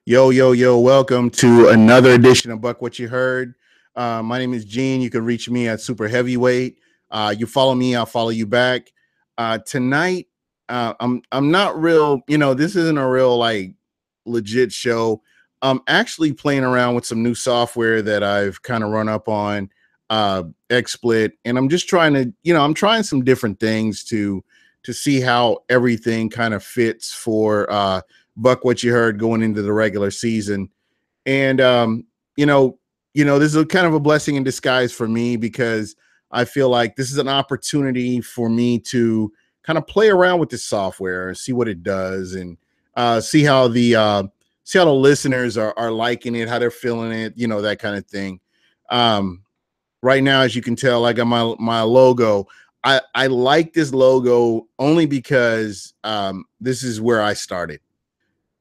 Yo, yo, yo, welcome to another edition of Buc What You Heard. My name is Gene. You can reach me at Super Heavyweight. You follow me, I'll follow you back. Tonight, I'm not real, this isn't a real legit show. I'm actually playing around with some new software that I've kind of run up on XSplit, and I'm just trying to, I'm trying some different things to see how everything kind of fits for Buc What You Heard going into the regular season. And you know, this is a kind of a blessing in disguise for me because I feel like this is an opportunity for me to kind of play around with this software and see what it does and see how the listeners are liking it, how they're feeling it, that kind of thing. Um, right now, as you can tell, I got my logo. I like this logo only because this is where I started.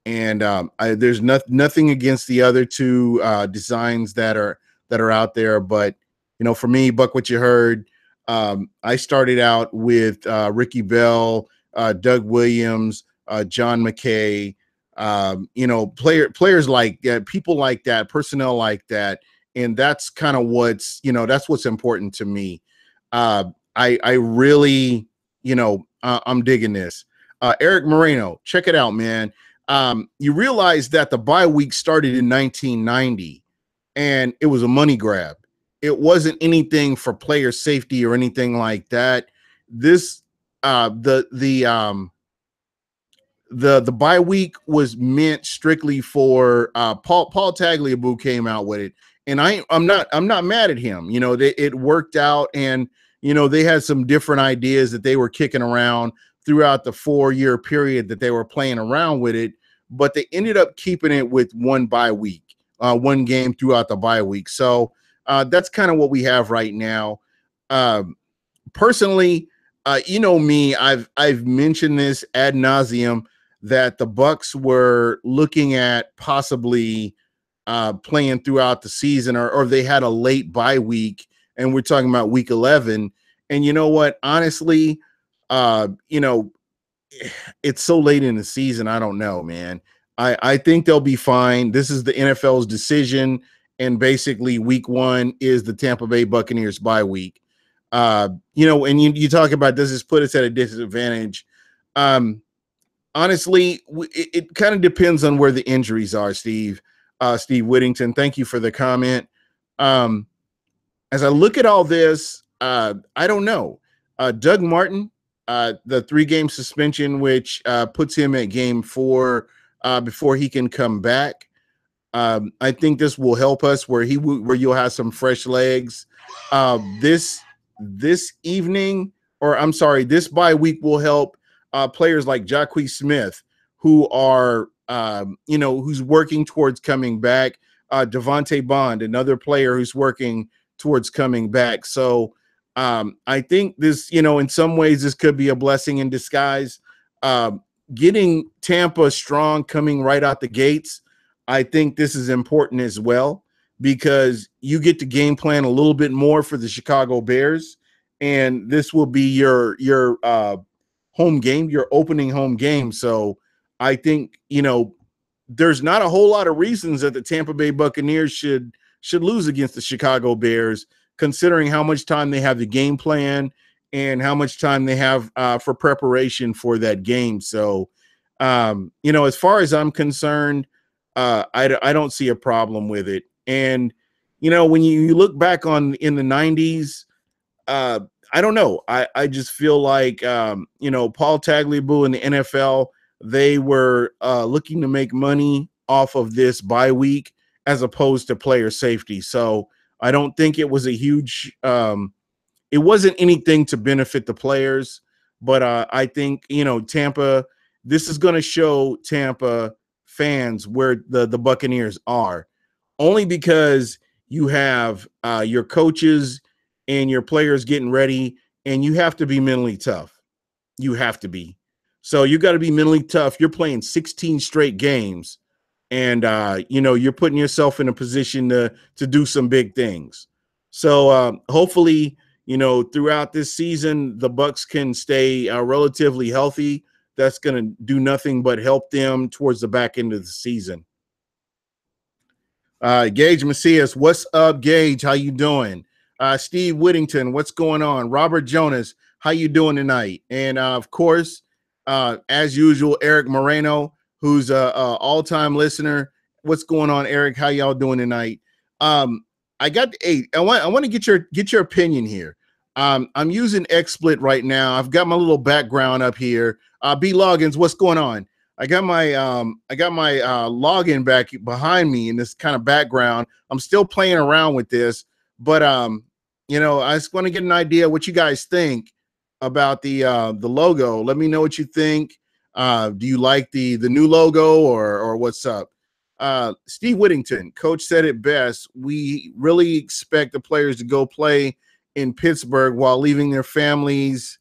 And there's nothing against the other two designs that are out there, but for me, Buc What You Heard, I started out with Ricky Bell, Doug Williams, John McKay, players like that, people like that, personnel like that, and that's kind of that's what's important to me. I really, I'm digging this. Eric Moreno, check it out, man. You realize that the bye week started in 1990 and it was a money grab. It wasn't anything for player safety or anything like that. This the bye week was meant strictly for Paul Tagliabue came out with it, and I'm not mad at him. It worked out, and they had some different ideas that they were kicking around throughout the 4-year period that they were playing around with it, but they ended up keeping it with one bye week, one game throughout the bye week. So that's kind of what we have right now. Personally, me, I've mentioned this ad nauseum that the Bucs were looking at possibly playing throughout the season, or they had a late bye week, and we're talking about week 11. And you know what? Honestly, uh, you know, it's so late in the season. I don't know, man. I think they'll be fine. This is the NFL's decision, and basically, week 1 is the Tampa Bay Buccaneers bye week. And you talk about, does this put us at a disadvantage? Honestly, it kind of depends on where the injuries are, Steve. Steve Whittington, thank you for the comment. Um, as I look at all this, I don't know. Doug Martin, the 3-game suspension, which puts him at game 4 before he can come back. I think this will help us where you'll have some fresh legs. This evening, or I'm sorry, this bye week will help players like Jacquez Smith, who are who's working towards coming back. Devontae Bond, another player who's working towards coming back. So I think this, in some ways, this could be a blessing in disguise. Getting Tampa strong coming right out the gates, I think this is important as well, because you get to game plan a little bit more for the Chicago Bears, and this will be your home game, your opening home game. So I think, there's not a whole lot of reasons that the Tampa Bay Buccaneers should lose against the Chicago Bears, considering how much time they have the game plan and how much time they have for preparation for that game. So, as far as I'm concerned, I don't see a problem with it. And, when you look back in the 90s, I don't know. I just feel like, Paul Tagliabue and the NFL, they were looking to make money off of this bye week as opposed to player safety. So I don't think it was a huge it wasn't anything to benefit the players. But I think, Tampa, this is going to show Tampa fans where the Buccaneers are, only because you have your coaches and your players getting ready, and you have to be mentally tough. You have to be. So you got to be mentally tough. You're playing 16 straight games, and you're putting yourself in a position to do some big things. So hopefully, throughout this season, the Bucs can stay relatively healthy. That's going to do nothing but help them towards the back end of the season. Gage Macias, what's up, Gage? How you doing? Steve Whittington, what's going on? Robert Jonas, how you doing tonight? And of course, as usual, Eric Moreno, who's a all-time listener. What's going on, Eric? How y'all doing tonight? I got I want to get your opinion here. I'm using XSplit right now. I've got my little background up here. B Loggins, what's going on? I got my login back behind me in this kind of background. I'm still playing around with this, but you know, I just want to get an idea what you guys think about the logo. Let me know what you think. Do you like the new logo or what's up? Steve Whittington, coach said it best. We really expect the players to go play in Pittsburgh while leaving their families.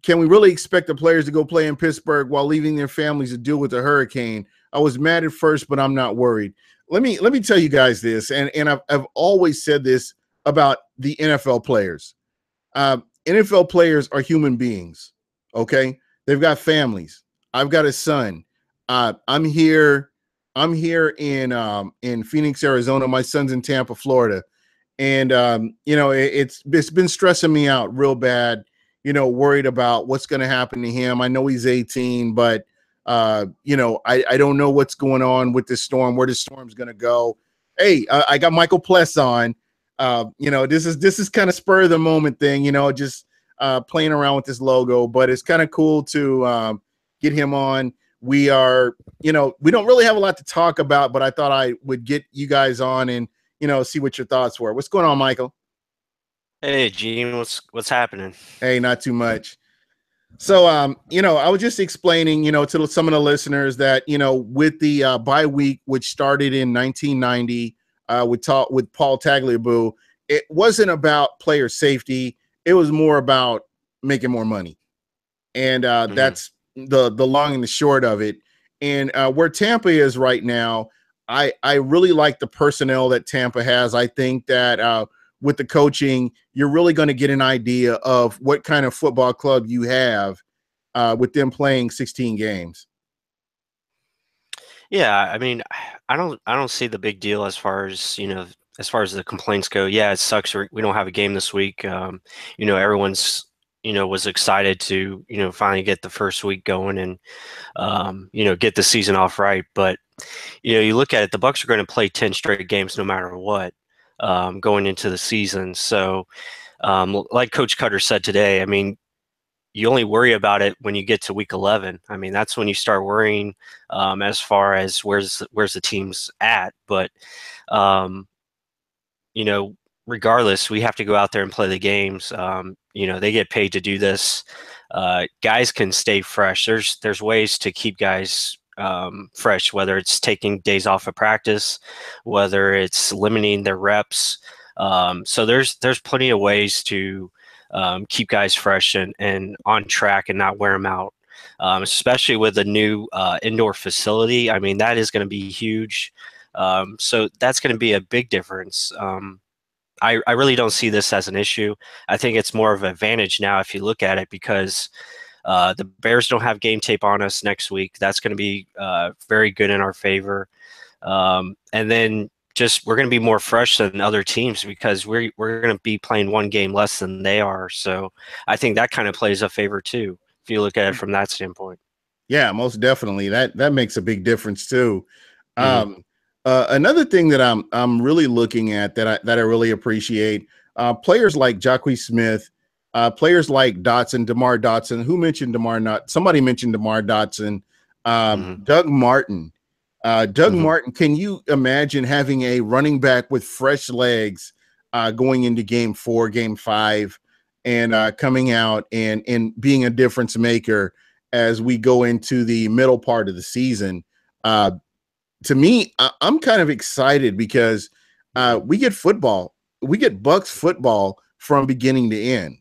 Can we really expect the players to go play in Pittsburgh while leaving their families to deal with the hurricane? I was mad at first, but I'm not worried. Let me tell you guys this, and I've always said this about the NFL players. NFL players are human beings. Okay, they've got families. I've got a son. I'm here in Phoenix, Arizona. My son's in Tampa, Florida, and you know, it's been stressing me out real bad. You know, worried about what's going to happen to him. I know he's 18, but you know, I don't know what's going on with this storm, where the storm's going to go. Hey, I got Michael Pless on. You know, this is kind of spur of the moment thing, you know, just playing around with this logo, but it's kind of cool to get him on. We are, you know, we don't really have a lot to talk about, but I thought I would get you guys on and, you know, see what your thoughts were. What's going on, Michael? Hey, Gene, what's happening? Hey, not too much. So, you know, I was just explaining, you know, to some of the listeners that, you know, with the bye week, which started in 1990 with Paul Tagliabue, it wasn't about player safety. It was more about making more money. And that's the long and the short of it. And where Tampa is right now, I really like the personnel that Tampa has. I think that with the coaching, you're really going to get an idea of what kind of football club you have with them playing 16 games. Yeah, I mean, I don't see the big deal as far as, as far as the complaints go. Yeah, it sucks we don't have a game this week. Everyone's, was excited to, finally get the first week going and, get the season off right. But, you look at it, the Bucs are going to play 10 straight games no matter what, going into the season. So, like Coach Cutter said today, I mean, you only worry about it when you get to week 11. I mean, that's when you start worrying as far as where's the team's at. But, um, regardless, we have to go out there and play the games. They get paid to do this. Guys can stay fresh. There's ways to keep guys fresh, whether it's taking days off of practice, whether it's limiting their reps. So there's plenty of ways to keep guys fresh and on track and not wear them out, especially with a new indoor facility. I mean, that is going to be huge. So that's going to be a big difference. I really don't see this as an issue. I think it's more of an advantage now if you look at it, because the Bears don't have game tape on us next week. That's going to be very good in our favor. And then we're going to be more fresh than other teams because we're going to be playing one game less than they are. So I think that kind of plays a favor too, if you look at it from that standpoint. Yeah, most definitely. That makes a big difference too. Another thing that I'm really looking at that I really appreciate, players like Jacques Smith, players like DeMar Dotson. Who mentioned DeMar? Somebody mentioned DeMar Dotson. Doug Martin. Doug Martin, can you imagine having a running back with fresh legs going into game 4, game 5, and coming out and being a difference maker as we go into the middle part of the season? To me, I'm kind of excited because we get football. We get Bucs football from beginning to end.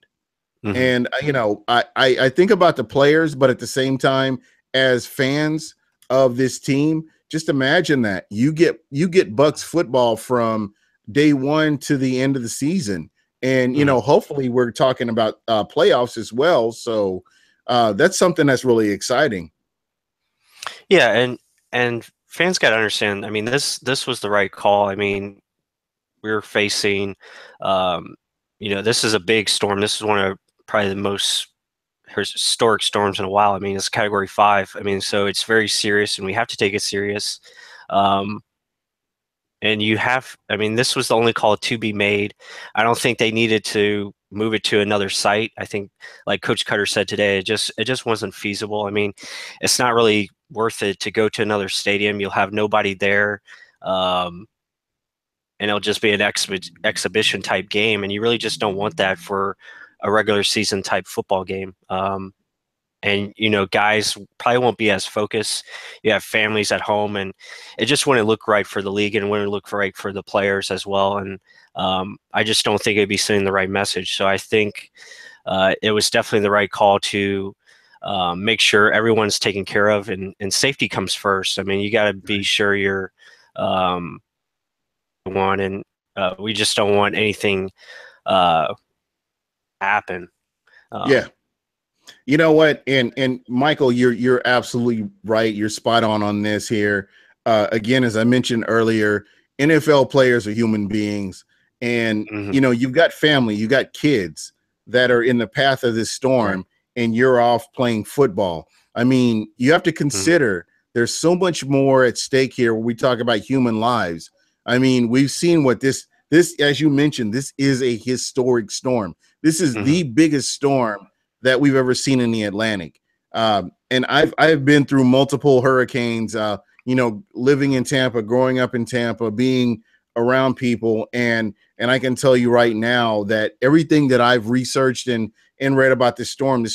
And, I think about the players, but at the same time, as fans of this team, just imagine that you get Bucs football from day 1 to the end of the season. And, hopefully we're talking about playoffs as well. So that's something that's really exciting. Yeah. And fans got to understand. I mean, this was the right call. I mean, we were facing, um, this is a big storm. This is one of probably the most historic storms in a while. I mean, it's Category 5. I mean, so it's very serious, and we have to take it serious. Um, and I mean, this was the only call to be made. I don't think they needed to move it to another site. I think, like Coach Cutter said today, it just wasn't feasible. I mean, it's not really worth it to go to another stadium. You'll have nobody there. And it'll just be an exhibition type game, and you really just don't want that for a regular season type football game. And guys probably won't be as focused. You have families at home, and it just wouldn't look right for the league, and wouldn't look right for the players as well. And I just don't think it'd be sending the right message. So I think it was definitely the right call to make sure everyone's taken care of, and safety comes first. I mean, you got to be sure you're one, and we just don't want anything happen. Yeah. You know what? And Michael, you're absolutely right. You're spot on this here. Again, as I mentioned earlier, NFL players are human beings, and you've got family, you got kids that are in the path of this storm, and you're off playing football. I mean, you have to consider there's so much more at stake here when we talk about human lives. I mean, we've seen what this, as you mentioned, this is a historic storm. This is the biggest storm that we've ever seen in the Atlantic. And I've been through multiple hurricanes, living in Tampa, growing up in Tampa, being around people. And I can tell you right now that everything that I've researched and read about this storm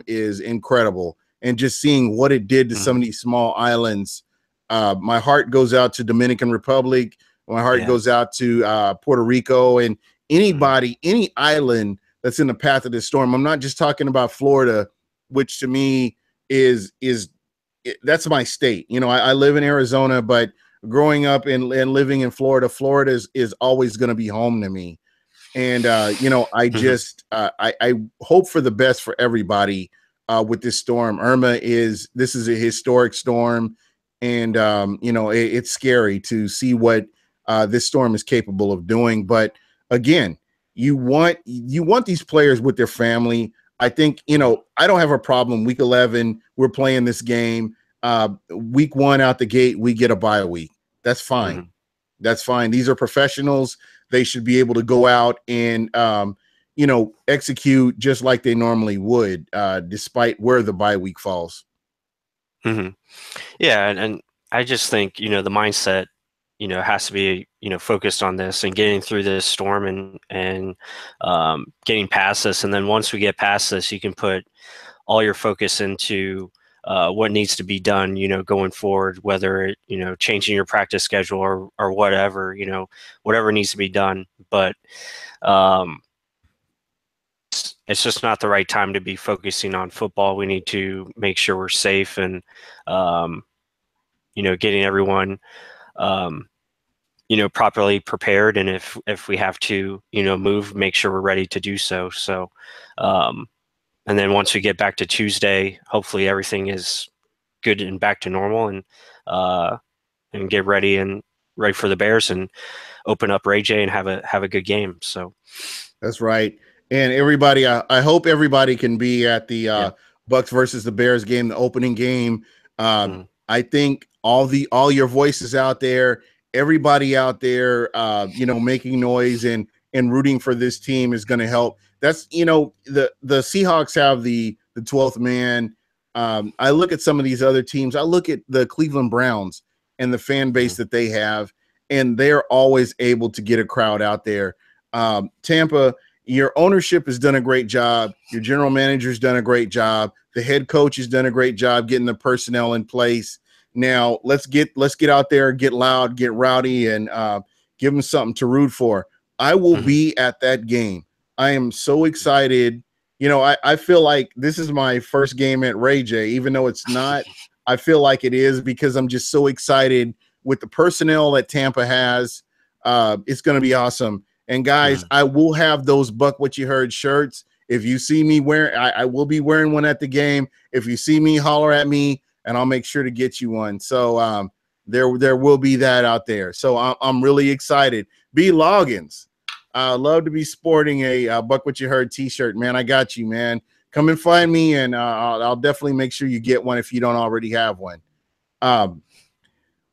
is incredible. And just seeing what it did to some of these small islands, my heart goes out to Dominican Republic. My heart goes out to Puerto Rico, and anybody, any island that's in the path of this storm. I'm not just talking about Florida, which to me that's my state. I live in Arizona, but growing up and living in Florida, Florida is always going to be home to me. And, I just I hope for the best for everybody with this storm. This is a historic storm. And, it's scary to see what this storm is capable of doing. But again, you want these players with their family. I think, I don't have a problem. Week 11, we're playing this game. Week 1 out the gate, we get a bye week. That's fine. That's fine. These are professionals. They should be able to go out and, execute just like they normally would, despite where the bye week falls. Yeah. And I just think, the mindset, has to be, focused on this and getting through this storm and getting past this. And then once we get past this, you can put all your focus into what needs to be done, going forward, whether it, changing your practice schedule or whatever, whatever needs to be done. But it's just not the right time to be focusing on football. We need to make sure we're safe and, getting everyone, properly prepared. And if we have to, move, make sure we're ready to do so. So, and then once we get back to Tuesday, hopefully everything is good and back to normal, and get ready for the Bears and open up Ray J and have a good game. So that's right. And everybody, I hope everybody can be at the Bucs versus the Bears game, the opening game. I think all your voices out there, everybody out there, making noise and rooting for this team is going to help. That's, the Seahawks have the 12th man. I look at some of these other teams. I look at the Cleveland Browns and the fan base that they have, and they're always able to get a crowd out there. Tampa, your ownership has done a great job. Your general manager's done a great job. The head coach has done a great job getting the personnel in place. Now let's get out there, get loud, get rowdy, and give them something to root for. I will be at that game. I am so excited. I feel like this is my first game at Ray J, even though it's not. I feel like it is because I'm just so excited with the personnel that Tampa has. It's going to be awesome. And guys, I will have those Buc What You Heard shirts. If you see me I will be wearing one at the game. If you see me, holler at me, and I'll make sure to get you one. So, There will be that out there. So I'm really excited. B Loggins, I love to be sporting a Buc What You Heard T-shirt, man. I got you, man. Come and find me, and I'll definitely make sure you get one if you don't already have one.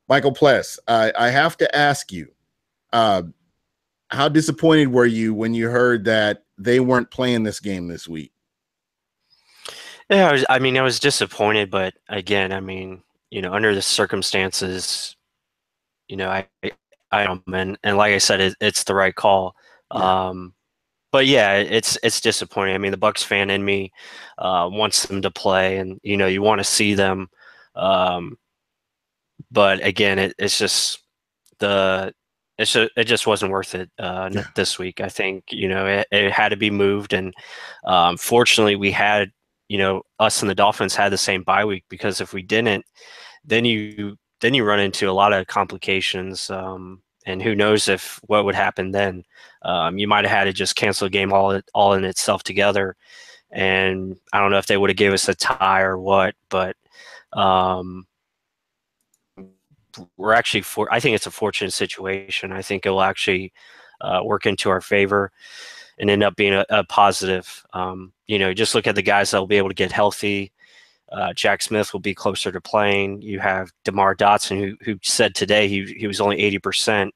Michael Pless, I have to ask you, how disappointed were you when you heard that they weren't playing this game this week? Yeah, I was disappointed, but again, under the circumstances, I don't, and like I said, it's the right call. Yeah. But yeah, it's disappointing. I mean, the Bucks fan in me wants them to play, and you want to see them. But again, it's just it just wasn't worth it this week. I think it had to be moved, and fortunately, we had us and the Dolphins had the same bye week, because if we didn't, then you run into a lot of complications, and who knows what would happen then. You might have had to just cancel a game all in itself together, and I don't know if they would have gave us a tie or what, but we're actually I think it's a fortunate situation. I think it will actually work into our favor and end up being a positive. Just look at the guys that will be able to get healthy. Jack Smith will be closer to playing. You have DeMar Dotson, who said today he was only 80%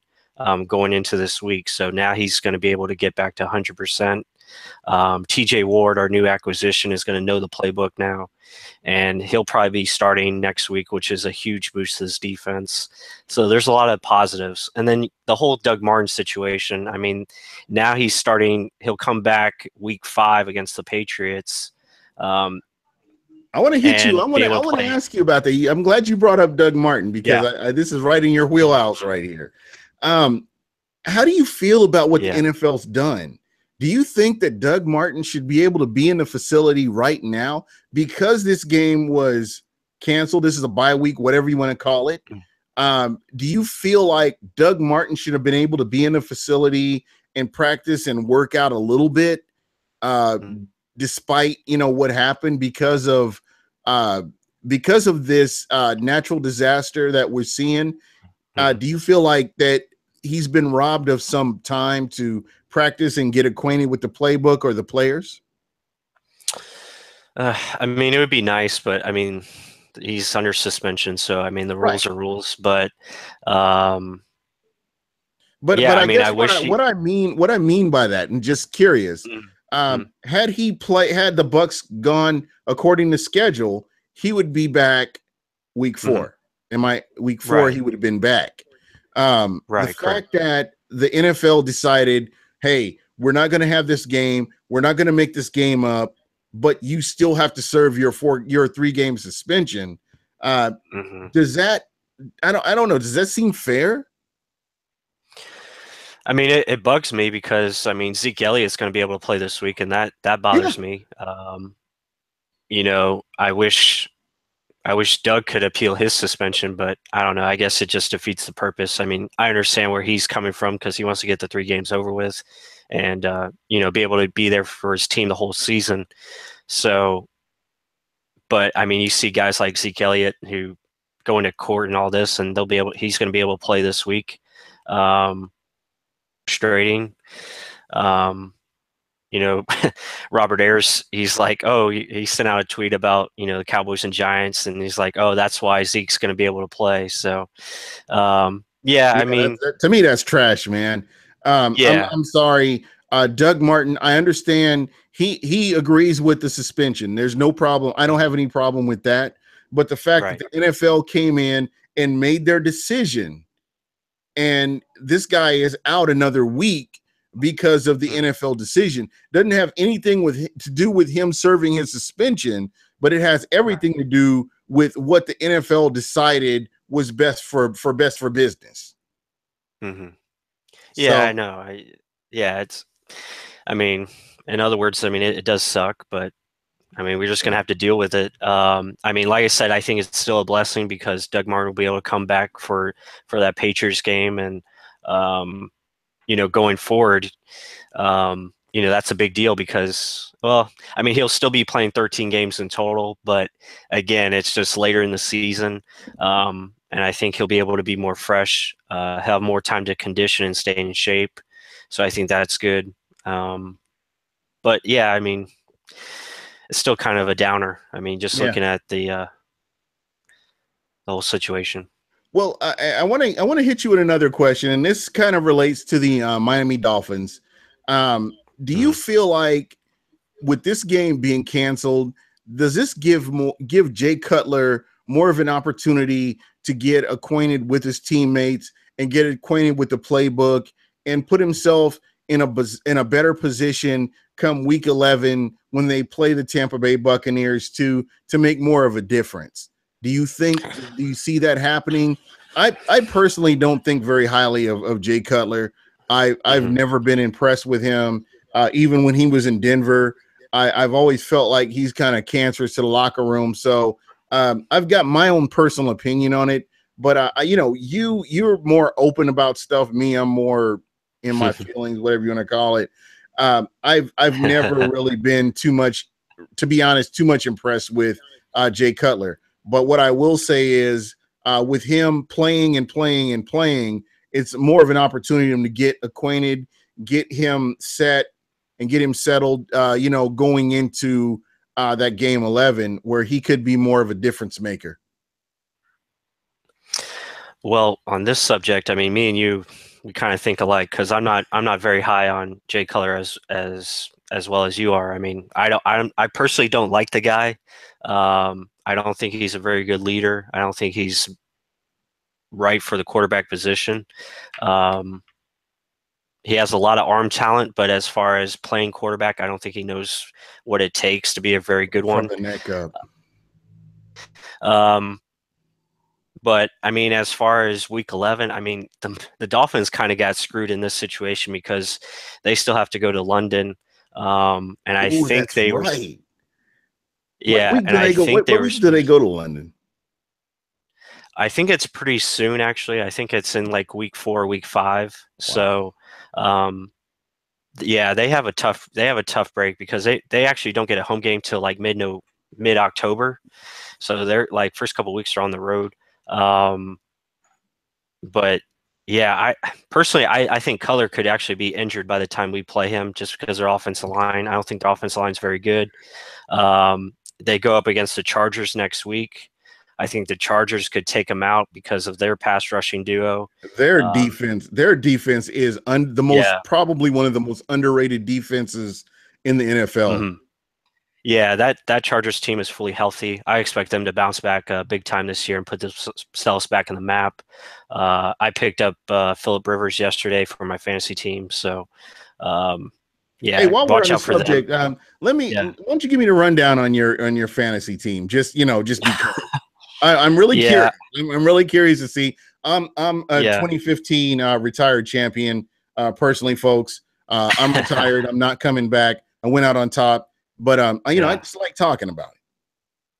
going into this week. So now he's going to be able to get back to 100%. TJ Ward, our new acquisition, is going to know the playbook now, and he'll probably be starting next week, which is a huge boost to this defense. So there's a lot of positives. And then the whole Doug Martin situation, now he's starting, he'll come back week 5 against the Patriots. I want to hit you. I want to ask you about that. I'm glad you brought up Doug Martin, because this is right in your wheelhouse right here. How do you feel about what the NFL's done? Do you think that Doug Martin should be able to be in the facility right now because this game was canceled? This is a bye week, whatever you want to call it. Do you feel like Doug Martin should have been able to be in the facility and practice and work out a little bit, despite what happened because of this natural disaster that we're seeing? Do you feel like that he's been robbed of some time to practice and get acquainted with the playbook or the players? It would be nice, but he's under suspension, so the rules are rules. But I guess wish what I mean by that, and just curious, had the Bucks gone according to schedule, he would be back week 4. Week 4 he would have been back. The fact that the NFL decided, hey, we're not going to have this game, we're not going to make this game up, but you still have to serve your 3-game suspension. Does that, I don't know, does that seem fair? It bugs me because Zeke Elliott's going to be able to play this week, and that bothers me. I wish Doug could appeal his suspension, but I don't know. I guess it just defeats the purpose. I understand where he's coming from, because he wants to get the 3 games over with and, be able to be there for his team the whole season. So, but you see guys like Zeke Elliott who go into court and all this, and he's going to be able to play this week. Frustrating. Robert Ayers, he's like, he sent out a tweet about, the Cowboys and Giants, and he's like, that's why Zeke's going to be able to play. So, to me, that's trash, man. I'm sorry. Doug Martin, I understand he agrees with the suspension. There's no problem. I don't have any problem with that. But the fact that the NFL came in and made their decision, and this guy is out another week because of the NFL decision, doesn't have anything to do with him serving his suspension, but it has everything to do with what the NFL decided was best for business. Yeah, I know. It's, in other words, it does suck, but we're just going to have to deal with it. Like I said, I think it's still a blessing because Doug Martin will be able to come back for that Patriots game, and going forward, that's a big deal because, he'll still be playing 13 games in total, but again, it's just later in the season. and I think he'll be able to be more fresh, have more time to condition and stay in shape. So I think that's good. But yeah, I mean, it's still kind of a downer. I mean, just Yeah. looking at the whole situation. Well, I want to hit you with another question, and this kind of relates to the Miami Dolphins. Do you feel like with this game being canceled, does this give Jay Cutler more of an opportunity to get acquainted with his teammates and get acquainted with the playbook and put himself in a better position come week 11 when they play the Tampa Bay Buccaneers to make more of a difference? Do you see that happening? I personally don't think very highly of Jay Cutler. I've never been impressed with him. Even when he was in Denver, I've always felt like he's kind of cancerous to the locker room. So I've got my own personal opinion on it. But you're more open about stuff. Me, I'm more in my feelings, whatever you want to call it. I've never really been too much, to be honest, too much impressed with Jay Cutler. But what I will say is, with him playing and playing and playing, it's more of an opportunity for him to get acquainted, get him set, and get him settled, going into that game 11 where he could be more of a difference maker. Well, on this subject, I mean, me and you, we kind of think alike because I'm not very high on Jay Cutler as well as you are. I mean, I personally don't like the guy. I don't think he's a very good leader. I don't think he's right for the quarterback position. He has a lot of arm talent, but as far as playing quarterback, I don't think he knows what it takes to be a very good one. From the neck up. But I mean, as far as week 11, I mean, the Dolphins kind of got screwed in this situation because they still have to go to London. And I think they were. Yeah. And I think what week do they go to London? I think it's pretty soon, actually. I think it's in like week 4, week 5. Wow. So, yeah, they have a tough break because they actually don't get a home game till like mid-October. So they're like first couple of weeks are on the road. But yeah, I personally think Cutler could actually be injured by the time we play him just because their offensive line. I don't think their offensive line is very good. They go up against the Chargers next week. I think the Chargers could take them out because of their pass rushing duo. Their defense is probably one of the most underrated defenses in the NFL. Mm-hmm. Yeah, that Chargers team is fully healthy. I expect them to bounce back big time this year and put themselves back on the map. I picked up Phillip Rivers yesterday for my fantasy team, so yeah. Hey, while we're on the subject, why don't you give me the rundown on your fantasy team? Just because I'm really curious. I'm really curious to see. I'm a 2015 retired champion. Personally, folks, I'm retired. I'm not coming back. I went out on top. But I just like talking about it.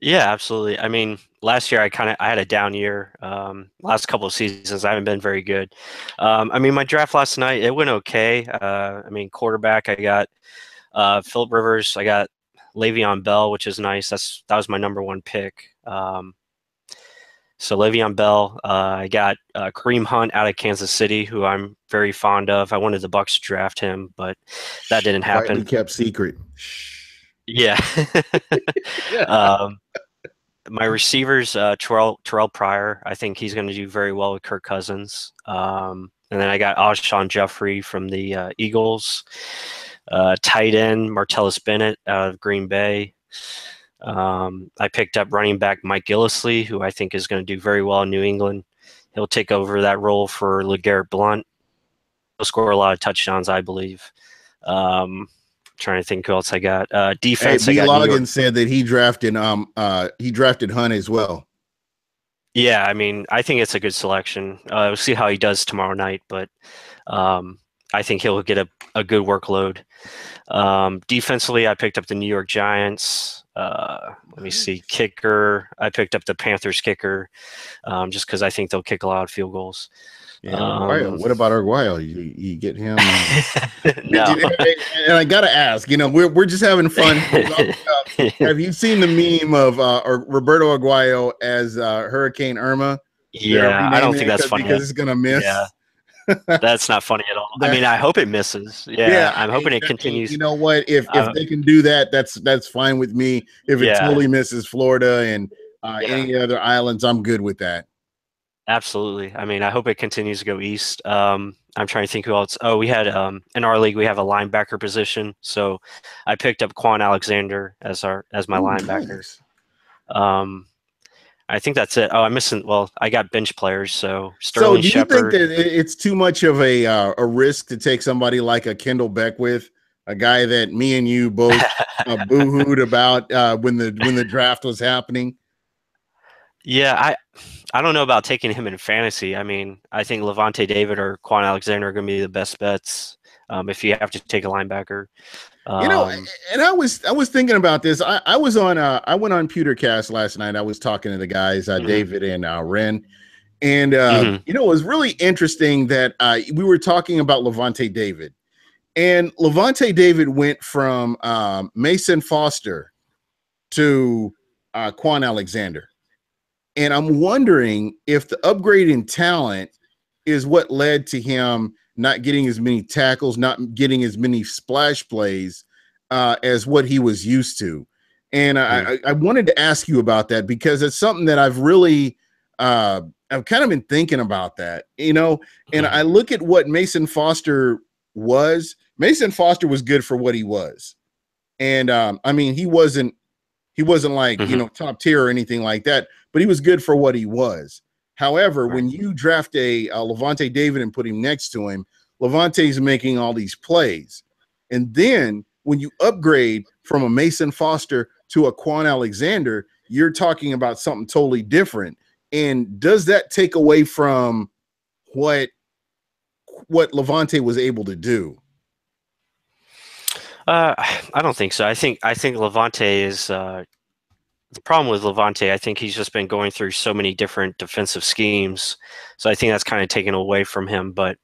Yeah, absolutely. I mean, last year I had a down year. Last couple of seasons I haven't been very good. I mean, my draft last night it went okay. I mean, quarterback I got Phillip Rivers. I got Le'Veon Bell, which is nice. That was my number 1 pick. So Le'Veon Bell. I got Kareem Hunt out of Kansas City, who I'm very fond of. I wanted the Bucs to draft him, but that didn't happen. Quietly kept secret. Yeah. My receivers, Terrell Pryor. I think he's going to do very well with Kirk Cousins. And then I got Alshon Jeffrey from the Eagles. Tight end, Martellus Bennett out of Green Bay. I picked up running back Mike Gillislee, who I think is going to do very well in New England. He'll take over that role for LeGarrette Blount. He'll score a lot of touchdowns, I believe. Trying to think who else I got. Defense. Hey, B. Loggins said that he drafted Hunt as well. Yeah, I mean, I think it's a good selection. We'll see how he does tomorrow night, but I think he'll get a good workload. Defensively, I picked up the New York Giants. Let me see, kicker. I picked up the Panthers kicker, just because I think they'll kick a lot of field goals. Yeah, what about Arguello? You get him? No. And I gotta ask, we're just having fun. Have you seen the meme of Roberto Arguello as Hurricane Irma? They're Yeah, I don't renaming think it that's funny. because it's gonna Yeah, miss. that's not funny at all. I That mean, I hope it misses. yeah, Yeah, I'm hoping it you continues. know what? If Uh, they can do that, that's fine with me. If it yeah, totally misses Florida and yeah, any other islands, I'm good with that. absolutely. I mean, I hope it continues to go east. I'm trying to think who else. Oh, we had in our league we have a linebacker position, so I picked up Quan Alexander as my Ooh, linebacker. nice. Um, I think that's it. Oh, I'm missing. Well, I got bench players, so So, Sterling do you think Shepard. that it's too much of a risk to take somebody like a Kendall Beckwith, a guy that me and you both boohooed about when the draft was happening? Yeah, I don't know about taking him in fantasy. I mean, I think Levante David or Quan Alexander are going to be the best bets if you have to take a linebacker. You know, Um, and I was thinking about this. I was on I went on Pewtercast last night. I was talking to the guys, mhm, David and Ren, and mhm, you know, it was really interesting that we were talking about Levante David, and Levante David went from Mason Foster to Quan Alexander. And I'm wondering if the upgrade in talent is what led to him not getting as many tackles, not getting as many splash plays as what he was used to. And mhm, I wanted to ask you about that because it's something that I've really, I've kind of been thinking about that, you know. And I mhm, look at what Mason Foster was. Mason Foster was good for what he was, and I mean, he wasn't like, mhm, top tier or anything like that, but he was good for what he was. However, right. when you draft a Levante David and put him next to him, Levante's making all these plays. And then when you upgrade from a Mason Foster to a Quan Alexander, you're talking about something totally different. And does that take away from what Levante was able to do? Uh, I don't think so. I think Levante is the problem with Levante. I think he's just been going through so many different defensive schemes, so I think that's kind of taken away from him. But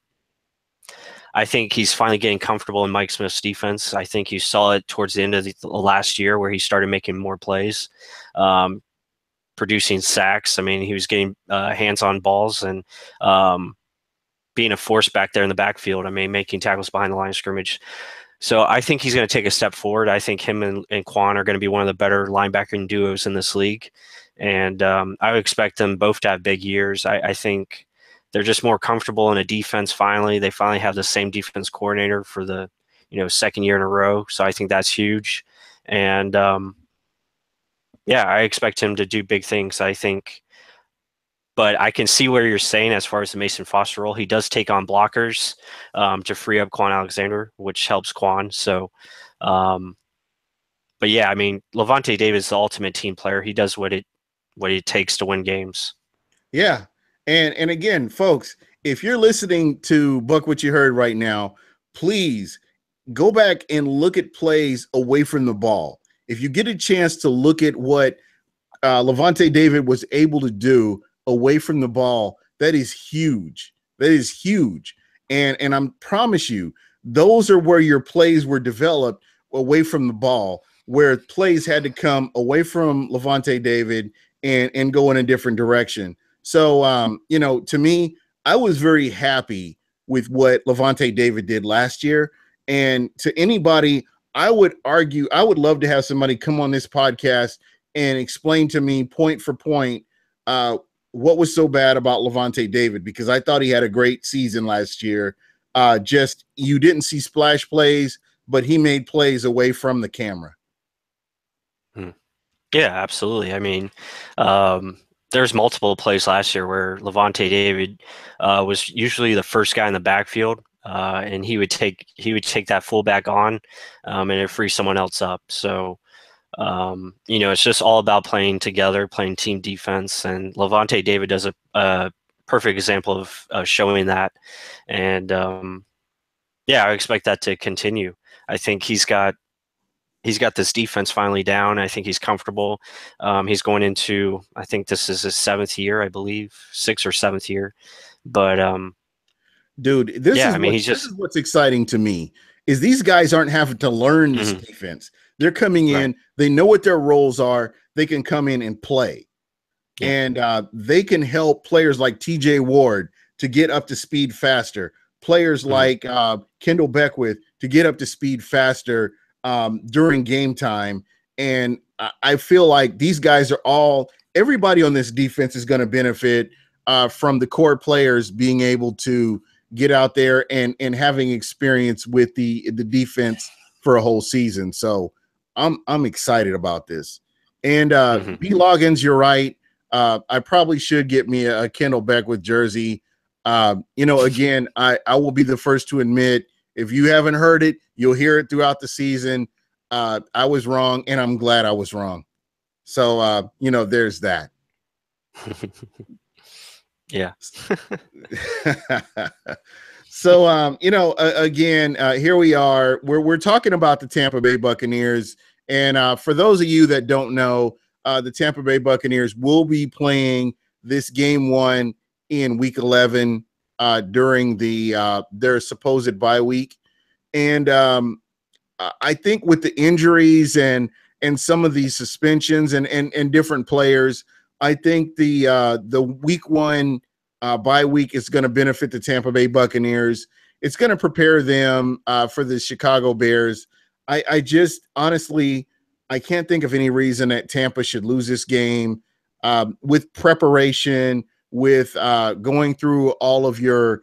I think he's finally getting comfortable in Mike Smith's defense. I think you saw it towards the end of the last year where he started making more plays, um, producing sacks. I mean, he was getting hands on balls and being a force back there in the backfield. I mean, making tackles behind the line of scrimmage. So I think he's going to take a step forward. I think him and Quan are going to be one of the better linebacking duos in this league. And I would expect them both to have big years. I think they're just more comfortable in a defense finally. They finally have the same defense coordinator for the second year in a row. So I think that's huge. And yeah, I expect him to do big things. I think but I can see where you're saying as far as the Mason Foster role. He does take on blockers to free up Quan Alexander, which helps Quan. So, um, but yeah, I mean, Levante David is the ultimate team player. He does what it takes to win games. Yeah. And again, folks, if you're listening to Buc What You Heard right now, please go back and look at plays away from the ball. If you get a chance to look at what Levante David was able to do away from the ball, that is huge. That is huge. And I promise you, those are where your plays were developed away from the ball, where plays had to come away from Levante David and go in a different direction. So to me, I was very happy with what Levante David did last year. And to anybody, I would argue, I would love to have somebody come on this podcast and explain to me point for point what was so bad about Levante David, because I thought he had a great season last year. Just you didn't see splash plays, but he made plays away from the camera. Hmm. Yeah, absolutely. I mean, there's multiple plays last year where Levante David was usually the first guy in the backfield, and he would take that fullback on, and it free someone else up. So it's just all about playing together, playing team defense, and Levante David does a perfect example of showing that. And yeah, I expect that to continue. I think he's got this defense finally down. I think he's comfortable. He's going into, I think this is his seventh year, I believe, sixth or seventh year. But Dude, this yeah, is I mean, what he's this just is what's exciting to me is these guys aren't having to learn this mhm, defense. They're coming right. in, they know what their roles are, they can come in and play. Yeah. and they can help players like TJ Ward to get up to speed faster, players like Kendall Beckwith to get up to speed faster during game time. And I feel like these guys are everybody on this defense is going to benefit from the core players being able to get out there and having experience with the defense for a whole season. So I'm excited about this. And B Loggins, you're right. I probably should get me a Kendall Beckwith jersey. Again, I will be the first to admit, if you haven't heard it, you'll hear it throughout the season. I was wrong, and I'm glad I was wrong. So, there's that. Yeah. So, again, here we are. We're talking about the Tampa Bay Buccaneers. And for those of you that don't know, the Tampa Bay Buccaneers will be playing this game 1 in week 11 during their supposed bye week. And I think with the injuries and some of these suspensions and different players, I think the week 1 bye week is going to benefit the Tampa Bay Buccaneers. It's going to prepare them for the Chicago Bears. I just honestly, I can't think of any reason that Tampa should lose this game. With preparation, with going through all of your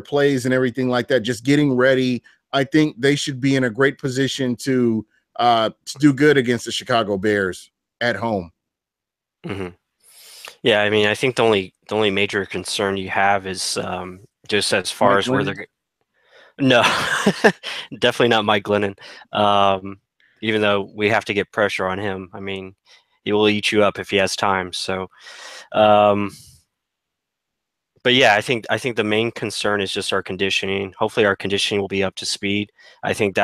plays and everything like that, just getting ready, I think they should be in a great position to do good against the Chicago Bears at home. Yeah, I mean, I think the only major concern you have is just as far as where they're. No, definitely not Mike Glennon. Even though we have to get pressure on him, I mean, he will eat you up if he has time. So, but yeah, I think the main concern is just our conditioning. Hopefully, our conditioning will be up to speed. I think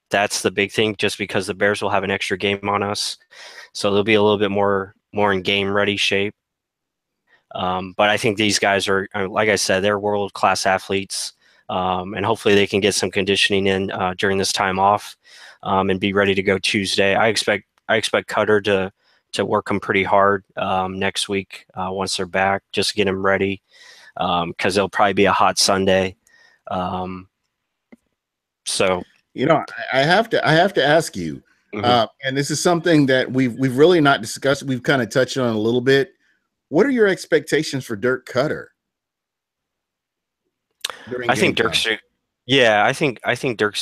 that's the big thing, just because the Bears will have an extra game on us, so they'll be a little bit more in game ready shape. But I think these guys are, like I said, they're world-class athletes, and hopefully they can get some conditioning in during this time off and be ready to go Tuesday. I expect Cutter to work them pretty hard next week once they're back, just to get them ready, because it'll probably be a hot Sunday. So I have to ask you, and this is something that we've really not discussed. We've kind of touched on a little bit. What are your expectations for Dirk Cutter? I think Dirk's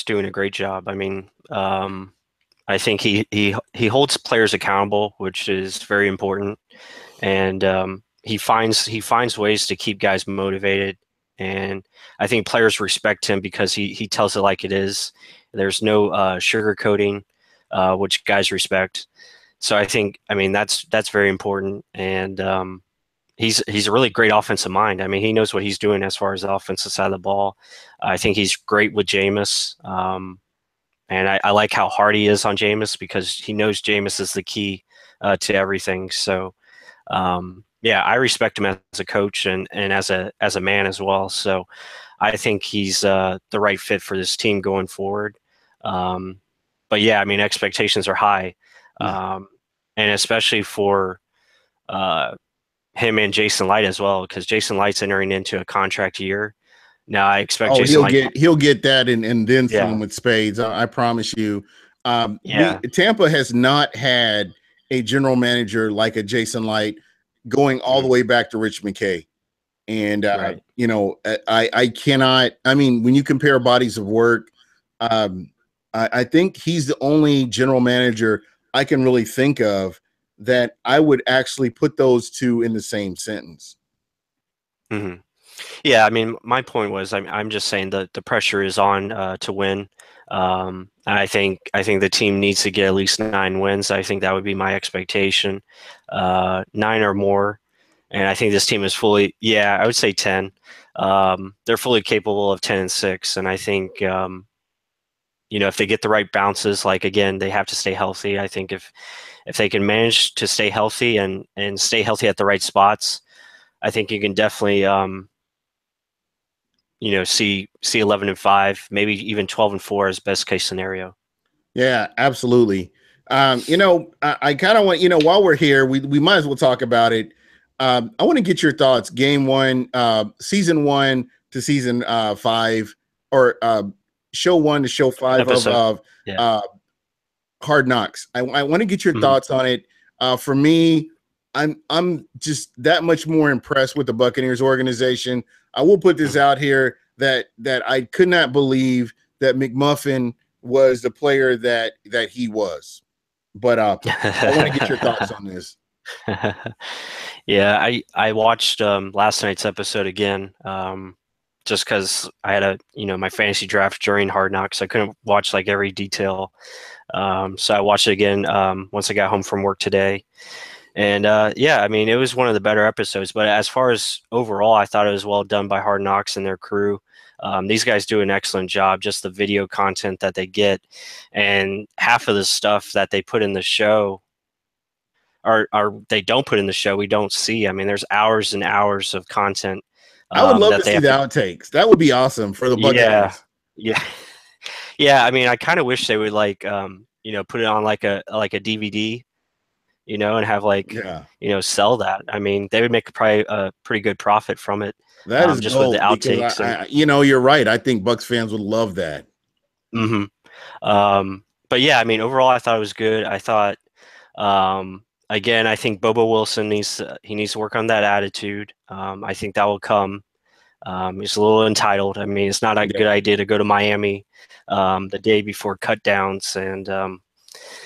doing a great job. I mean, I think he holds players accountable, which is very important, and he finds ways to keep guys motivated. And I think players respect him because he tells it like it is. There's no sugarcoating, which guys respect. So I mean, that's very important. And he's a really great offensive mind. I mean, he knows what he's doing as far as the offensive side of the ball. I think he's great with Jameis. And I like how hard he is on Jameis, because he knows Jameis is the key to everything. So, yeah, I respect him as a coach and as a man as well. So I think he's the right fit for this team going forward. But yeah, I mean, expectations are high, and especially for him and Jason Light as well, because Jason Light's entering into a contract year. Now I expect he'll get that and then some with spades. I promise you. Tampa has not had a general manager like a Jason Light going all the way back to Rich McKay. And I cannot. I mean, when you compare bodies of work, I think he's the only general manager I can really think of that I would actually put those two in the same sentence. Yeah, I mean, my point was, I'm just saying that the pressure is on to win. I think the team needs to get at least 9 wins. I think that would be my expectation, 9 or more. And I think this team is fully, I would say 10. They're fully capable of 10-6. And I think, if they get the right bounces, like, again, they have to stay healthy. I think if they can manage to stay healthy and stay healthy at the right spots, I think you can definitely, see 11-5, maybe even 12-4 as best case scenario. Yeah, absolutely. I kind of want, while we're here, we might as well talk about it. I want to get your thoughts. Game one, season one to season 5, or show 1 to show 5 of Yeah. Hard Knocks. I want to get your Mhm. thoughts on it. For me, I'm just that much more impressed with the Buccaneers organization. I will put this out here that I could not believe that McMuffin was the player that he was. But I want to get your thoughts on this. Yeah, I watched last night's episode again, just because I had my fantasy draft during Hard Knocks. I couldn't watch like every detail, so I watched it again once I got home from work today. And yeah, I mean, it was one of the better episodes. But as far as overall, I thought it was well done by Hard Knocks and their crew. These guys do an excellent job. Just the video content that they get, and half of the stuff that they put in the show, or they don't put in the show, we don't see. I mean, there's hours and hours of content I would love that to they see have the to. outtakes. That would be awesome for the Yeah, Buccaneers. yeah, yeah. I mean, I kind of wish they would like put it on like a DVD, and have like, Yeah, sell that. I mean, they would make probably a pretty good profit from it, that is just with the gold because outtakes and. you're right. I think Bucks fans would love that. Hmm. But yeah, I mean, overall, I thought it was good. I thought, again, I think Bobo Wilson needs to work on that attitude. I think that will come. He's a little entitled. I mean, it's not a good Yeah, idea to go to Miami the day before cut downs, and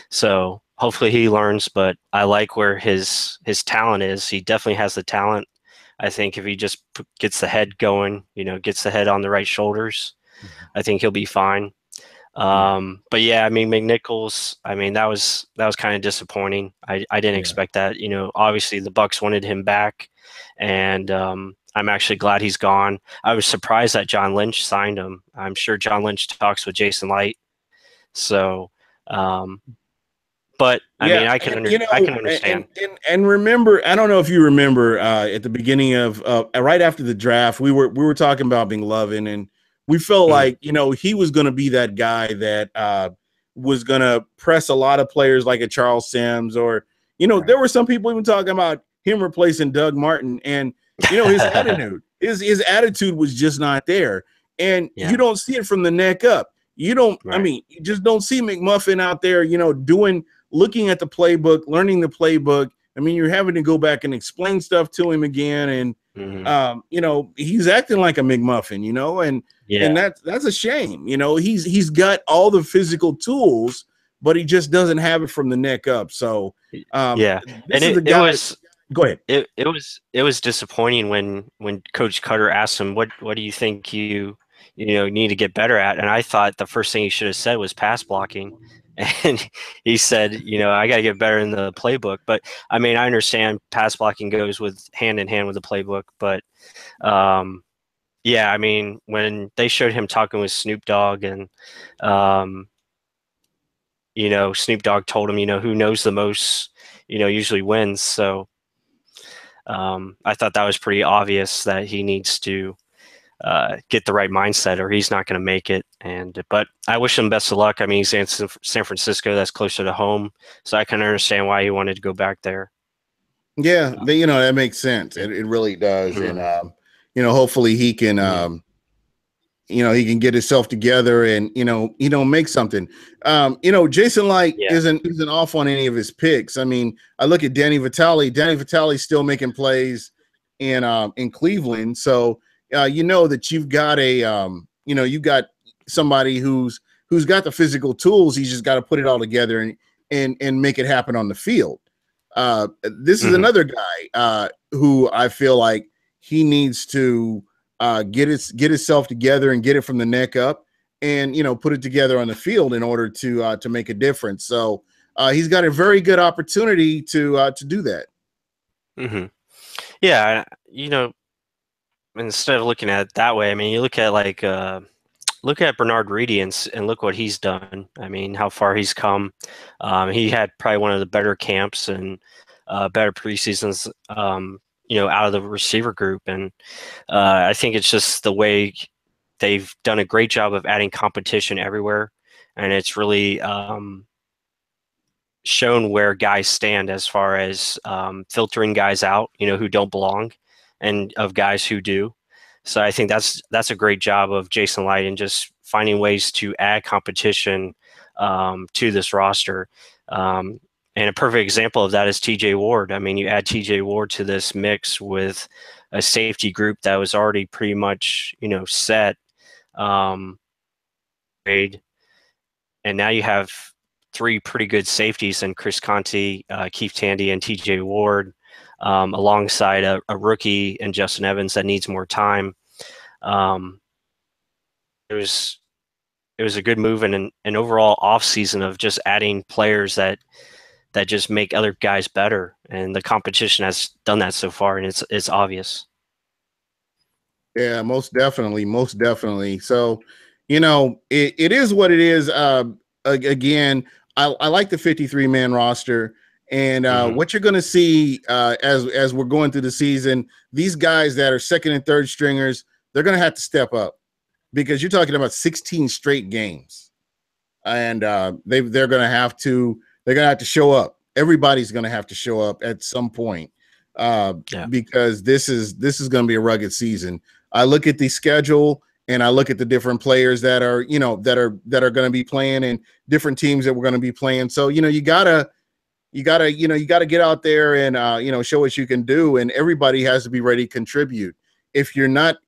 so hopefully he learns. But I like where his talent is. He definitely has the talent. I think if he just gets the head going, gets the head on the right shoulders, I think he'll be fine. But yeah, I mean, McNichols, I mean, that was kind of disappointing. I didn't yeah. expect that. Obviously the Bucks wanted him back, and I'm actually glad he's gone. I was surprised that John Lynch signed him. I'm sure John Lynch talks with Jason Light. So, but I Yeah, mean, and I can understand. remember, I don't know if you remember at the beginning of right after the draft, we were talking about McLovin, and we felt Mhm. like he was going to be that guy that was going to press a lot of players like a Charles Sims, or Right. there were some people even talking about him replacing Doug Martin, and his attitude, his attitude was just not there, and Yeah. you don't see it from the neck up. You don't. I Right. mean, you just don't see McMuffin out there, looking at the playbook, learning the playbook. I mean, you're having to go back and explain stuff to him again, and Hmm. he's acting like a McMuffin, Yeah. and that's a shame. He's got all the physical tools, but he just doesn't have it from the neck up. So Yeah. this And is it, a it guy. was Go ahead. it was disappointing when Coach Cutter asked him, what do you think you need to get better at? And I thought the first thing he should have said was pass blocking. And he said, I got to get better in the playbook. But I mean, I understand pass blocking goes with hand in hand with the playbook. But yeah, I mean, when they showed him talking with Snoop Dogg, and um, Snoop Dogg told him, who knows the most, usually wins. So I thought that was pretty obvious that he needs to get the right mindset, or he's not going to make it. But I wish him best of luck. I mean, he's in San Francisco, that's closer to home, so I can understand why he wanted to go back there. Yeah, that makes sense. It really does, and Mhm. hopefully he can Yeah. he can get himself together and make something. Jason Light Yeah. isn't off on any of his picks. I mean, I look at Danny Vitale. Danny Vitale's still making plays in Cleveland, so that you've got you've got somebody who's got the physical tools. He's just got to put it all together and make it happen on the field. This is Hmm. another guy who I feel like he needs to get himself together and get it from the neck up, and put it together on the field in order to make a difference. So he's got a very good opportunity to do that. Hmm. Yeah. Instead of looking at it that way, I mean, you look at like look at Bernard Reedy, and look what he's done. I mean, how far he's come. He had probably one of the better camps and better preseasons, out of the receiver group. And I think it's just the way they've done a great job of adding competition everywhere. And it's really shown where guys stand as far as filtering guys out, who don't belong, and of guys who do. So I think that's a great job of Jason Light and just finding ways to add competition to this roster. And a perfect example of that is TJ Ward. I mean, you add TJ Ward to this mix with a safety group that was already pretty much, set. Grade. And now you have three pretty good safeties in Chris Conte, Keith Tandy, and TJ Ward, alongside a rookie and Justin Evans that needs more time. It was a good move and an overall offseason of just adding players that just make other guys better. And the competition has done that so far, and it's obvious. Yeah, most definitely. Most definitely. So, it is what it is. Again, I like the 53-man roster. And what you're going to see as we're going through the season, these guys that are second and third stringers, they're going to have to step up, because you're talking about 16 straight games, and they're going to have to show up. Everybody's going to have to show up at some point, because this is going to be a rugged season. I look at the schedule and I look at the different players that are going to be playing, and different teams that we're going to be playing. So you gotta get out there and show what you can do, and everybody has to be ready to contribute. If you're not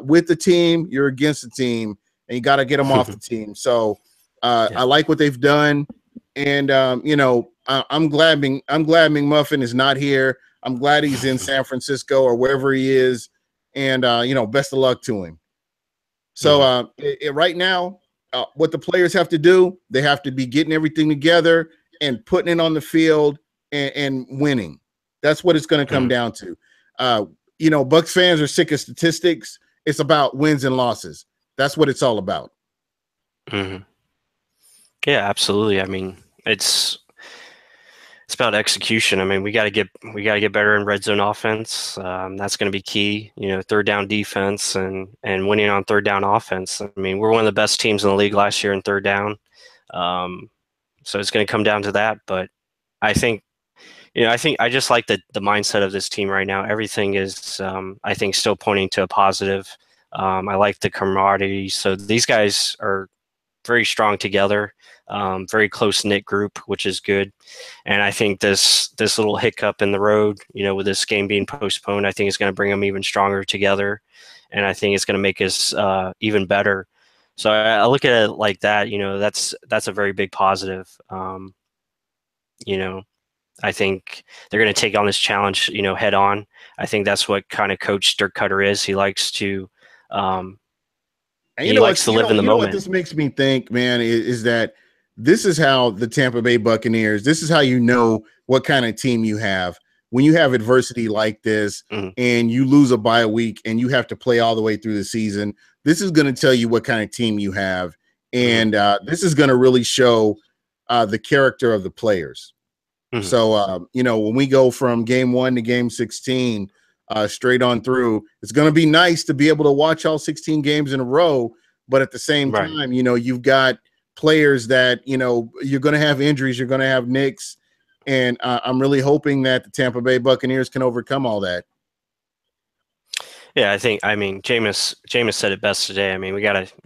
with the team, you're against the team, and you got to get them off the team. So I like what they've done, and I'm glad McMuffin is not here. I'm glad he's in San Francisco or wherever he is, and best of luck to him. So right now, what the players have to do, they have to be getting everything together and putting it on the field and winning. That's what it's going to come down to. Bucs fans are sick of statistics. It's about wins and losses. That's what it's all about. Yeah, absolutely. I mean, it's about execution. I mean, we got to get better in red zone offense. That's going to be key. Third down defense and winning on third down offense. I mean, we're one of the best teams in the league last year in third down. So it's going to come down to that. But I think I just like the mindset of this team right now. Everything is, I think, still pointing to a positive. I like the camaraderie. So these guys are very strong together, very close-knit group, which is good. And I think this little hiccup in the road, with this game being postponed, I think is going to bring them even stronger together. And I think it's going to make us even better. So I look at it like that. That's a very big positive. I think they're going to take on this challenge, head on. I think that's what kind of coach Dirk Cutter is. He likes to live in the moment. What this makes me think, man, is that this is how the Tampa Bay Buccaneers, this is how you know what kind of team you have. When you have adversity like this and you lose a bye week and you have to play all the way through the season, this is going to tell you what kind of team you have. And this is going to really show the character of the players. So, when we go from game 1 to game 16 straight on through, it's going to be nice to be able to watch all 16 games in a row. But at the same time, you've got players that, you're going to have injuries, you're going to have nicks. And I'm really hoping that the Tampa Bay Buccaneers can overcome all that. Yeah, Jameis said it best today. I mean, you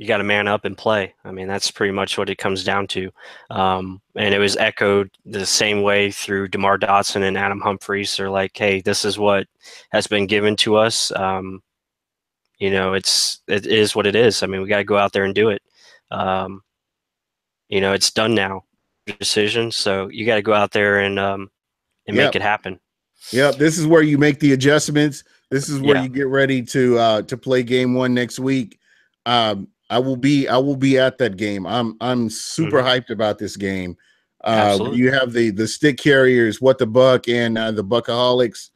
gotta man up and play. I mean, that's pretty much what it comes down to. And it was echoed the same way through DeMar Dotson and Adam Humphries. They're like, hey, this is what has been given to us. It is what it is. I mean, we got to go out there and do it. It's done now. Decision. So you got to go out there and make it happen. Yep. This is where you make the adjustments. This is where you get ready to play game 1 next week. I will be at that game. I'm super hyped about this game. You have the stick carriers, What the Buck, and the Buckaholics,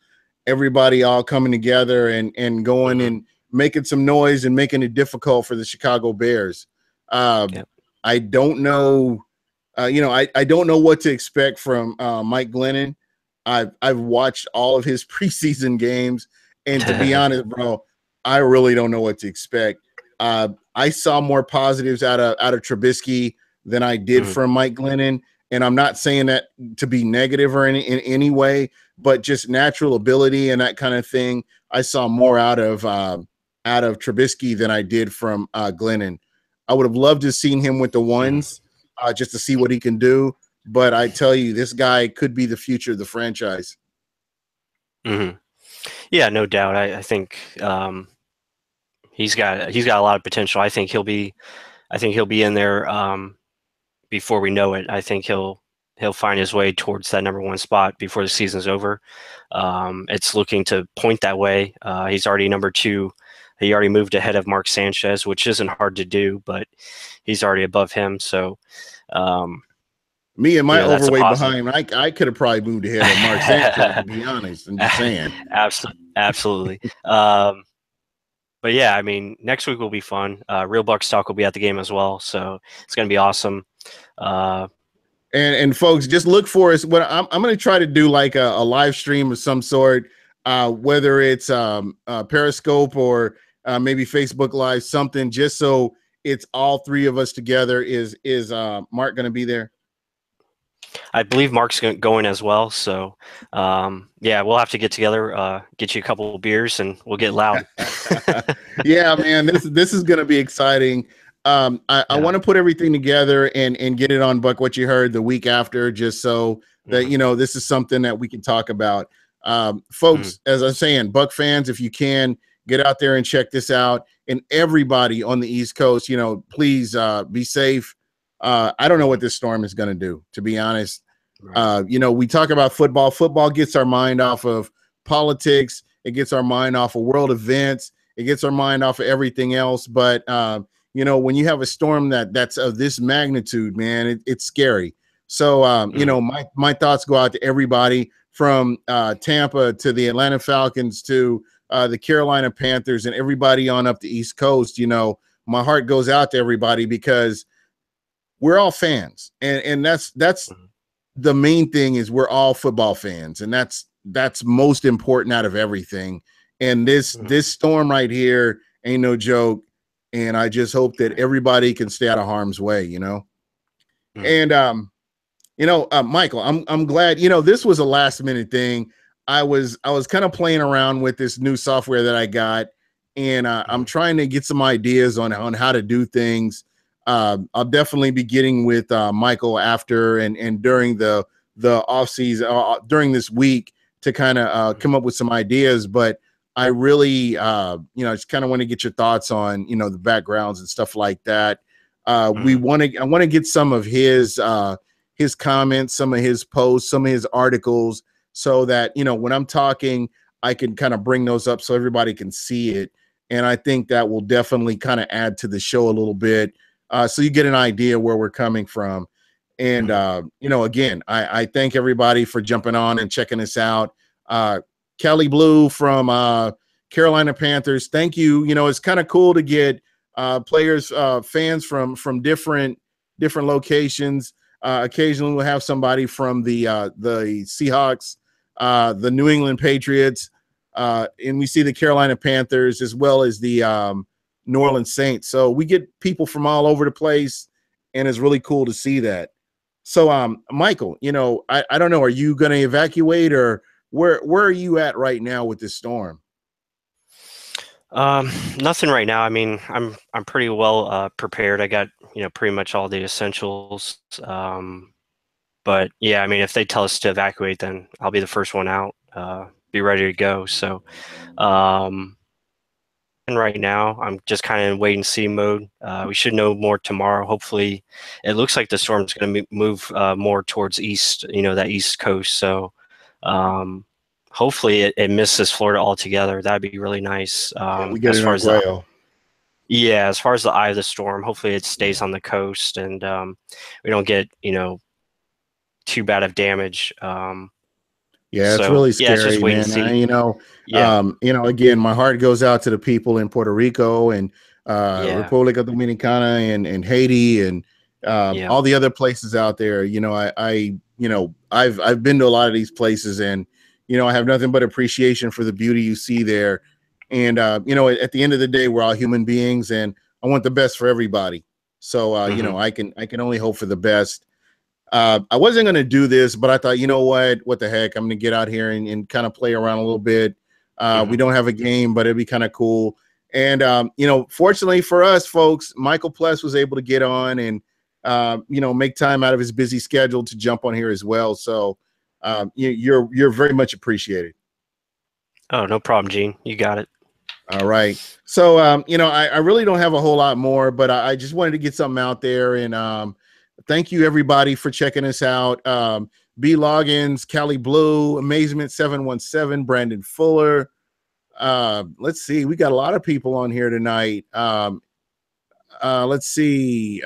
everybody all coming together and going and making some noise and making it difficult for the Chicago Bears. I don't know. I don't know what to expect from Mike Glennon. I've watched all of his preseason games, and to be honest, bro, I really don't know what to expect. I saw more positives out of Trubisky than I did from Mike Glennon, And I'm not saying that to be negative or in any way, but just natural ability and that kind of thing. I saw more out of Trubisky than I did from Glennon. I would have loved to have seen him with the ones just to see what he can do. But I tell you, this guy could be the future of the franchise. Mm-hmm. Yeah, no doubt. I think he's got a lot of potential. I think he'll be in there before we know it. I think he'll find his way towards that #1 spot before the season's over. It's looking to point that way. He's already #2. He already moved ahead of Mark Sanchez, which isn't hard to do, but he's already above him. So, me and my overweight behind, I could have probably moved ahead of Mark Sanchez, to be honest. I'm just saying. Absolutely. But yeah, I mean, next week will be fun. Real Bucks Talk will be at the game as well, so it's going to be awesome. And folks, just look for us. What I'm going to try to do, like a live stream of some sort, whether it's Periscope or maybe Facebook Live, something, just so it's all three of us together. Is Mark going to be there? I believe Mark's going as well. So, yeah, we'll have to get together, get you a couple of beers, and we'll get loud. Yeah, man, this is going to be exciting. I want to put everything together and get it on Buc What You Heard the week after, just so that, this is something that we can talk about. Folks, as I'm saying, Buc fans, if you can, get out there and check this out. And everybody on the East Coast, please be safe. I don't know what this storm is going to do, to be honest. Right. We talk about football. Football gets our mind off of politics. It gets our mind off of world events. It gets our mind off of everything else. But, when you have a storm that's of this magnitude, man, it's scary. So, my thoughts go out to everybody from Tampa to the Atlanta Falcons to the Carolina Panthers and everybody on up the East Coast. My heart goes out to everybody because we're all fans, and that's the main thing, is we're all football fans, and that's most important out of everything. And this storm right here ain't no joke, and I just hope that everybody can stay out of harm's way. And Michael, I'm glad. This was a last minute thing. I was kind of playing around with this new software that I got, and I'm trying to get some ideas on how to do things. I'll definitely be getting with Michael after and during the off season, during this week, to kind of come up with some ideas. But I really, just kind of want to get your thoughts on, the backgrounds and stuff like that. I want to get some of his comments, some of his posts, some of his articles, so that, when I'm talking, I can kind of bring those up so everybody can see it. And I think that will definitely kind of add to the show a little bit. So you get an idea where we're coming from. And, again, I thank everybody for jumping on and checking us out. Kelly Blue from Carolina Panthers, thank you. It's kind of cool to get players, fans from different locations. Occasionally we'll have somebody from the Seahawks, the New England Patriots, and we see the Carolina Panthers as well as the New Orleans Saints. So we get people from all over the place, and it's really cool to see that. So, Michael, I don't know, are you going to evacuate, or where are you at right now with this storm? Nothing right now. I mean, I'm pretty well prepared. I got, pretty much all the essentials. But yeah, I mean, if they tell us to evacuate, then I'll be the first one out, be ready to go. So, and right now I'm just kind of in wait and see mode. We should know more tomorrow. Hopefully it looks like the storm's going to move more towards east, that East Coast. So, hopefully it misses Florida altogether. That'd be really nice. We get as far as the eye of the storm, hopefully it stays on the coast, and we don't get too bad of damage. It's really scary, man. Again, my heart goes out to the people in Puerto Rico and República Dominicana and Haiti and all the other places out there. I've been to a lot of these places, and I have nothing but appreciation for the beauty you see there. And at the end of the day, we're all human beings, and I want the best for everybody. So I can only hope for the best. I wasn't going to do this, but I thought, you know what the heck? I'm going to get out here and kind of play around a little bit. We don't have a game, but it'd be kind of cool. And, fortunately for us folks, Michael Pless was able to get on and, make time out of his busy schedule to jump on here as well. So you're very much appreciated. Oh, no problem, Gene. You got it. All right. So, I really don't have a whole lot more, but I just wanted to get something out there. And thank you, everybody, for checking us out. B. Loggins, Cali Blue, Amazement 717, Brandon Fuller. Let's see. We got a lot of people on here tonight. Let's see.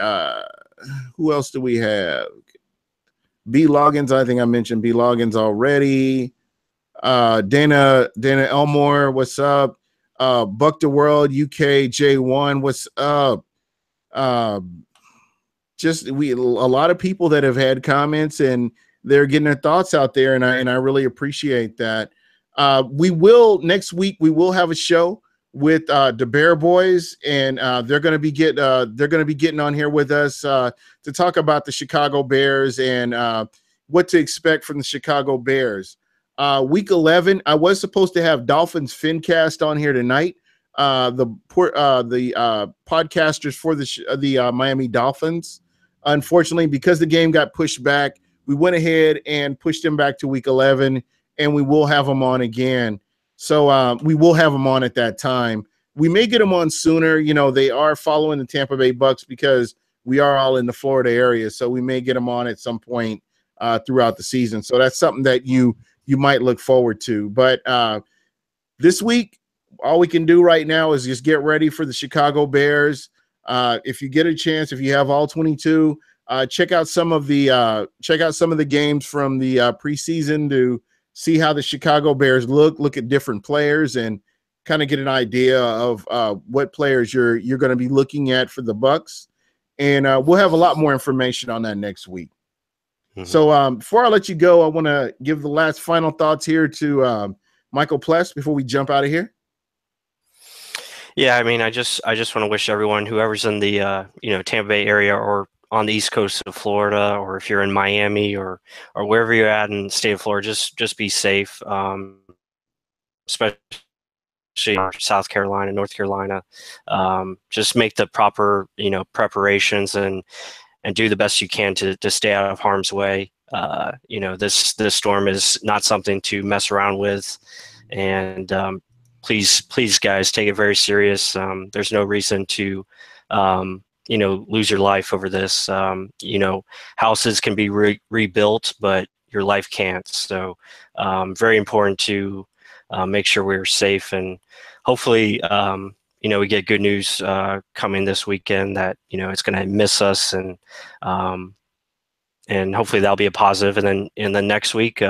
Who else do we have? B. Loggins. I think I mentioned B. Loggins already. Dana Elmore, what's up? Buck the World, UK J1, what's up? A lot of people that have had comments and they're getting their thoughts out there, and I really appreciate that. Next week we will have a show with the Bear Boys, and they're going to be getting on here with us to talk about the Chicago Bears and what to expect from the Chicago Bears. Week 11, I was supposed to have Dolphins Fincast on here tonight. The podcasters for the Miami Dolphins. Unfortunately, because the game got pushed back, we went ahead and pushed them back to week 11, and we will have them on again. So we will have them on at that time. We may get them on sooner. They are following the Tampa Bay Bucks because we are all in the Florida area, so we may get them on at some point throughout the season. So that's something that you might look forward to. But this week, all we can do right now is just get ready for the Chicago Bears. If you get a chance, if you have all 22, check out some of the games from the preseason to see how the Chicago Bears look at different players, and kind of get an idea of what players you're going to be looking at for the Bucks. And we'll have a lot more information on that next week. Mm-hmm. So before I let you go, I want to give the last final thoughts here to Michael Pless before we jump out of here. Yeah, I mean, I just want to wish everyone, whoever's in the Tampa Bay area or on the East Coast of Florida, or if you're in Miami or wherever you're at in the state of Florida, just be safe, especially South Carolina, North Carolina. Just make the proper preparations and do the best you can to stay out of harm's way. This storm is not something to mess around with, and please guys, take it very serious. There's no reason to lose your life over this. Houses can be rebuilt, but your life can't. So very important to make sure we're safe, and hopefully we get good news coming this weekend that it's going to miss us, and hopefully that'll be a positive. And then in the next week,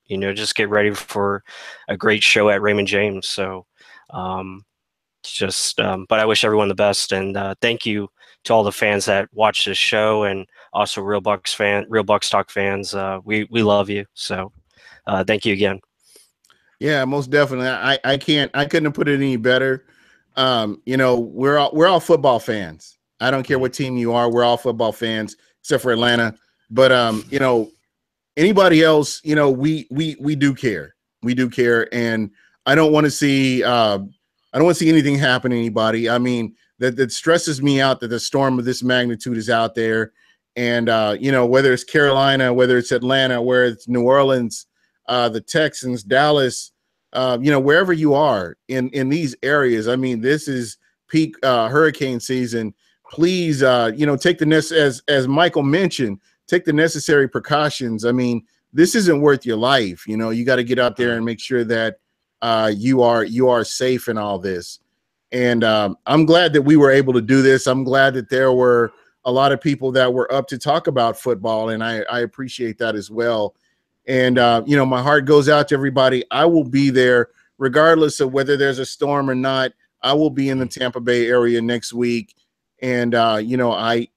just get ready for a great show at Raymond James. So but I wish everyone the best, and thank you to all the fans that watch this show, and also Real Bucs Talk fans. We love you. So thank you again. Yeah, most definitely. I couldn't have put it any better. We're all football fans. I don't care what team you are. We're all football fans except for Atlanta. But anybody else, we do care. We do care, and I don't want to see anything happen to anybody. I mean, that stresses me out that the storm of this magnitude is out there, and whether it's Carolina, whether it's Atlanta, whether it's New Orleans, the Texans, Dallas, wherever you are in these areas. I mean, this is peak hurricane season. Please, take as Michael mentioned, take the necessary precautions. I mean, this isn't worth your life. You got to get out there and make sure that you are safe in all this. And I'm glad that we were able to do this. I'm glad that there were a lot of people that were up to talk about football, and I appreciate that as well. And my heart goes out to everybody. I will be there regardless of whether there's a storm or not. I will be in the Tampa Bay area next week, and I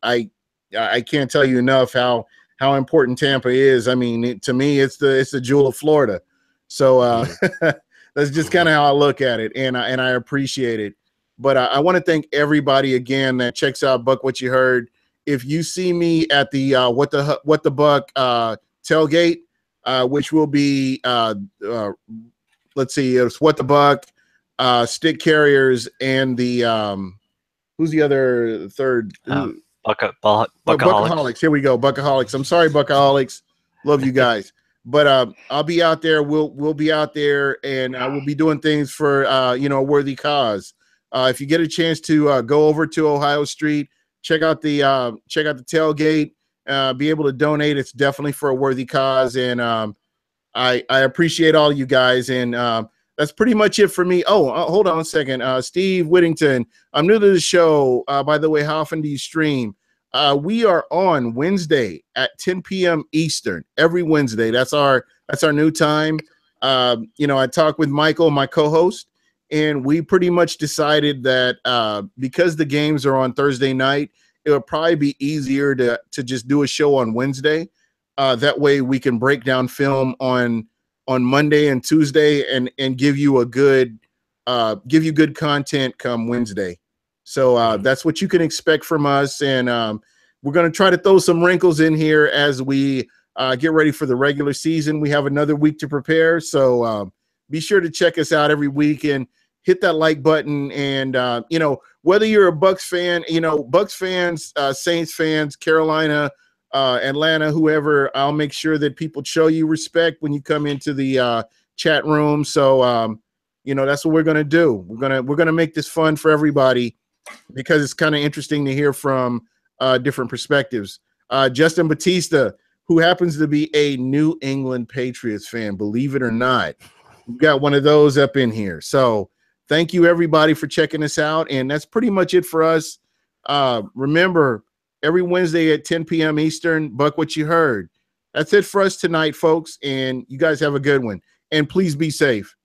can't tell you enough how important Tampa is. I mean, to me, it's the jewel of Florida. So that's just kind of how I look at it, and I appreciate it. But I want to thank everybody again that checks out Buc What You Heard, if you see me at the what the Buck tailgate, which will be let's see, it's What the Buck, Stick Carriers, and the who's the other third? Buckaholics. Here we go, Buckaholics. I'm sorry, Buckaholics. Love you guys. But I'll be out there. We'll be out there, and we'll be doing things for a worthy cause. If you get a chance to go over to Ohio Street, check out the tailgate. Be able to donate. It's definitely for a worthy cause, and I appreciate all of you guys. And that's pretty much it for me. Oh, hold on a second. Steve Whittington, I'm new to the show. By the way, how often do you stream? We are on Wednesday at 10 p.m. Eastern every Wednesday. That's our new time. I talked with Michael, my co-host, and we pretty much decided that because the games are on Thursday night, it would probably be easier to just do a show on Wednesday. That way we can break down film on Monday and Tuesday and give you good content come Wednesday. So that's what you can expect from us. And we're going to try to throw some wrinkles in here as we get ready for the regular season. We have another week to prepare. So be sure to check us out every week and hit that like button. And, whether you're a Bucs fan, Bucs fans, Saints fans, Carolina, Atlanta, whoever, I'll make sure that people show you respect when you come into the chat room. So, that's what we're going to do. We're going to make this fun for everybody because it's kind of interesting to hear from different perspectives. Justin Batista, who happens to be a New England Patriots fan, believe it or not, we've got one of those up in here. So thank you everybody for checking us out. And that's pretty much it for us. Remember, every Wednesday at 10 p.m. Eastern, Buc What You Heard. That's it for us tonight, folks. And you guys have a good one. And please be safe.